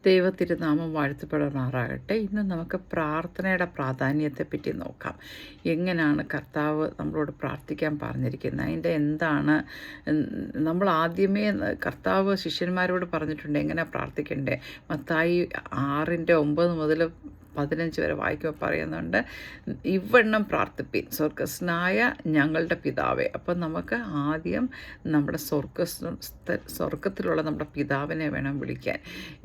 ദൈവത്തിരുനാമം വാഴ്ത്തപ്പെടുമാറാകട്ടെ. ഇന്ന് നമുക്ക് പ്രാർത്ഥനയുടെ പ്രാധാന്യത്തെപ്പറ്റി നോക്കാം. എങ്ങനെയാണ് കർത്താവ് നമ്മളോട് പ്രാർത്ഥിക്കാൻ പറഞ്ഞിരിക്കുന്നത്, അതിൻ്റെ എന്താണ്. നമ്മൾ ആദ്യമേ കർത്താവ് ശിഷ്യന്മാരോട് പറഞ്ഞിട്ടുണ്ട് എങ്ങനെ പ്രാർത്ഥിക്കണ്ടേ. മത്തായി 6:9 മുതൽ 15 വരെ വായിക്കുമ്പോൾ പറയുന്നുണ്ട്, ഇവണ്ണം പ്രാർത്ഥിപ്പിൻ, സ്വർഗസ്നായ ഞങ്ങളുടെ പിതാവേ. അപ്പം നമുക്ക് ആദ്യം നമ്മുടെ സ്വർഗത്തിലുള്ള നമ്മുടെ പിതാവിനെ വേണം വിളിക്കാൻ.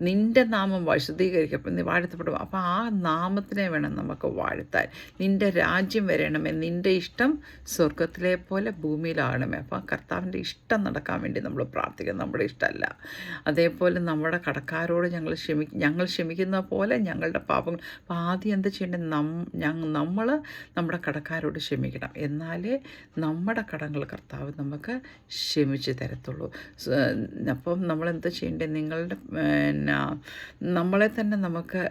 നിൻ്റെ നാമം വിശുദ്ധീകരിക്കപ്പെടും, നീ വാഴ്ത്തപ്പെടും. അപ്പോൾ ആ നാമത്തിനെ വേണം നമുക്ക് വാഴ്ത്താൻ. നിൻ്റെ രാജ്യം വരണമേ, നിൻ്റെ ഇഷ്ടം സ്വർഗത്തിലെ പോലെ ഭൂമിയിലാകണമേ. അപ്പോൾ കർത്താവിൻ്റെ ഇഷ്ടം നടക്കാൻ വേണ്ടി നമ്മൾ പ്രാർത്ഥിക്കണം, നമ്മുടെ ഇഷ്ടമല്ല. അതേപോലെ നമ്മുടെ കടക്കാരോട് ഞങ്ങൾ ക്ഷമിക്കുന്ന പോലെ ഞങ്ങളുടെ പാപങ്ങൾ. അപ്പോൾ ആദ്യം എന്ത് ചെയ്യേണ്ടത്, നമ്മൾ നമ്മുടെ കടക്കാരോട് ക്ഷമിക്കണം. എന്നാലേ നമ്മുടെ കടങ്ങൾ കർത്താവ് നമുക്ക് ക്ഷമിച്ച് തരത്തുള്ളൂ. അപ്പം നമ്മളെന്താ ചെയ്യേണ്ടത്, നമ്മളെ തന്നെ നമുക്ക്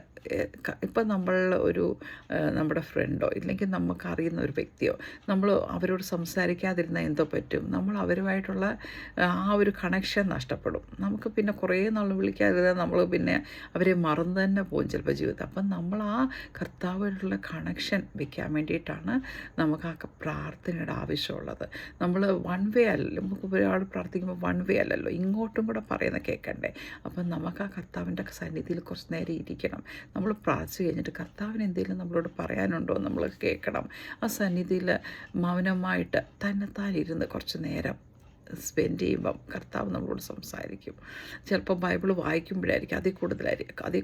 ഇപ്പം നമ്മൾ നമ്മുടെ ഫ്രണ്ടോ ഇല്ലെങ്കിൽ നമുക്കറിയുന്ന ഒരു വ്യക്തിയോ നമ്മൾ അവരോട് സംസാരിക്കാതിരുന്നാൽ എന്തോ പറ്റും, നമ്മൾ അവരുമായിട്ടുള്ള ആ ഒരു കണക്ഷൻ നഷ്ടപ്പെടും. നമുക്ക് പിന്നെ കുറേ നാൾ വിളിക്കാതിരുന്നാൽ നമ്മൾ പിന്നെ അവരെ മറന്നു തന്നെ പോകും ചിലപ്പോൾ ജീവിതം. അപ്പം നമ്മൾ ആ കർത്താവായിട്ടുള്ള കണക്ഷൻ വയ്ക്കാൻ വേണ്ടിയിട്ടാണ് നമുക്ക് ആ പ്രാർത്ഥനയുടെ ആവശ്യമുള്ളത്. നമ്മൾ വൺ വേ അല്ലല്ലോ, നമുക്ക് ഒരാൾ പ്രാർത്ഥിക്കുമ്പോൾ വൺ വേ അല്ലല്ലോ, ഇങ്ങോട്ടും കൂടെ പറയുന്ന കേൾക്കണ്ടേ. അപ്പം നമുക്ക് ആ കർത്താവിൻ്റെ സന്നിധിയിൽ കുറച്ച് നേരം ഇരിക്കണം. നമ്മൾ പ്രാർത്ഥിച്ച് കഴിഞ്ഞിട്ട് കർത്താവിന് എന്തെങ്കിലും നമ്മളോട് പറയാനുണ്ടോ നമ്മൾ കേൾക്കണം. ആ സന്നിധിയിൽ മൗനമായിട്ട് തന്നെത്താനിരുന്ന് കുറച്ച് നേരം സ്പെൻഡ് ചെയ്യുമ്പം കർത്താവ് നമ്മളോട് സംസാരിക്കും. ചിലപ്പോൾ ബൈബിൾ വായിക്കുമ്പോഴായിരിക്കും അതിൽ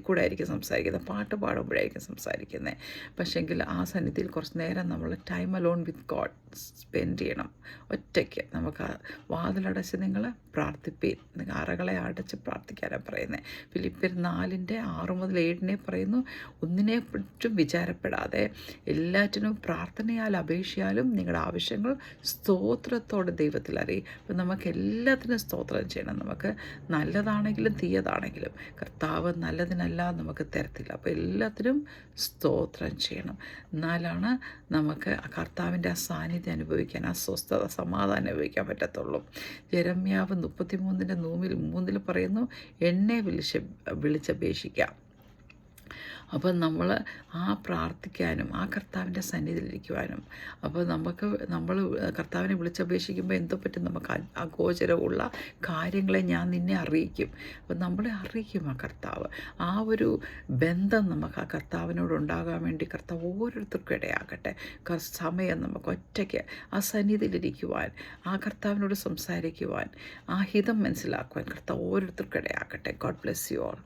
കൂടെ ആയിരിക്കും സംസാരിക്കുന്നത്, പാട്ട് പാടുമ്പോഴായിരിക്കും സംസാരിക്കുന്നത്. പക്ഷേങ്കിൽ ആ സന്നിധിയിൽ കുറച്ച് നേരം നമ്മൾ time alone with God spend ചെയ്യണം. ഒറ്റയ്ക്ക് നമുക്ക് വാതിലടച്ച് നിങ്ങൾ പ്രാർത്ഥിപ്പീൻ, നിങ്ങൾ അറകളെ അടച്ച് പ്രാർത്ഥിക്കാനാണ് പറയുന്നത്. ഫിലിപ്പിയർ 4:6-7 പറയുന്നു, ഒന്നിനെ പറ്റും വിചാരപ്പെടാതെ എല്ലാറ്റിനും പ്രാർത്ഥനയാൽ അപേക്ഷയാലും നിങ്ങളുടെ ആവശ്യങ്ങൾ സ്തോത്രത്തോടെ ദൈവത്തിൽ അറിയും. അപ്പം നമുക്ക് എല്ലാത്തിനും സ്തോത്രം ചെയ്യണം. നമുക്ക് നല്ലതാണെങ്കിലും തീയതാണെങ്കിലും കർത്താവ് നല്ലതിനല്ല നമുക്ക് തരത്തില്ല. അപ്പോൾ എല്ലാത്തിനും സ്തോത്രം ചെയ്യണം. എന്നാലാണ് നമുക്ക് കർത്താവിൻ്റെ ആ സാന്നിധ്യം അനുഭവിക്കാൻ, ആ സ്വസ്ഥത സമാധാനം അനുഭവിക്കാൻ പറ്റത്തുള്ളൂ. യെരമ്യാവ് 33:3 പറയുന്നു, എന്നെ വിളിച്ചപേക്ഷിക്കാം. അപ്പം നമ്മൾ ആ പ്രാർത്ഥിക്കാനും ആ കർത്താവിൻ്റെ സന്നിധിയിലിരിക്കുവാനും. അപ്പോൾ നമ്മൾ കർത്താവിനെ വിളിച്ചപേക്ഷിക്കുമ്പോൾ എന്തോ പറ്റും, നമുക്ക് അഗോചരമുള്ള കാര്യങ്ങളെ ഞാൻ നിന്നെ അറിയിക്കും. അപ്പം നമ്മളെ അറിയിക്കും ആ കർത്താവ്. ആ ഒരു ബന്ധം നമുക്ക് ആ കർത്താവിനോട് ഉണ്ടാകാൻ വേണ്ടി കർത്താവ് ഓരോരുത്തർക്കും ഇടയാകട്ടെ. സമയം നമുക്ക് ഒറ്റയ്ക്ക് ആ സന്നിധിയിലിരിക്കുവാൻ, ആ കർത്താവിനോട് സംസാരിക്കുവാൻ, ആ ഹിതം മനസ്സിലാക്കുവാൻ കർത്താവ് ഓരോരുത്തർക്കും ഇടയാകട്ടെ. God bless you all.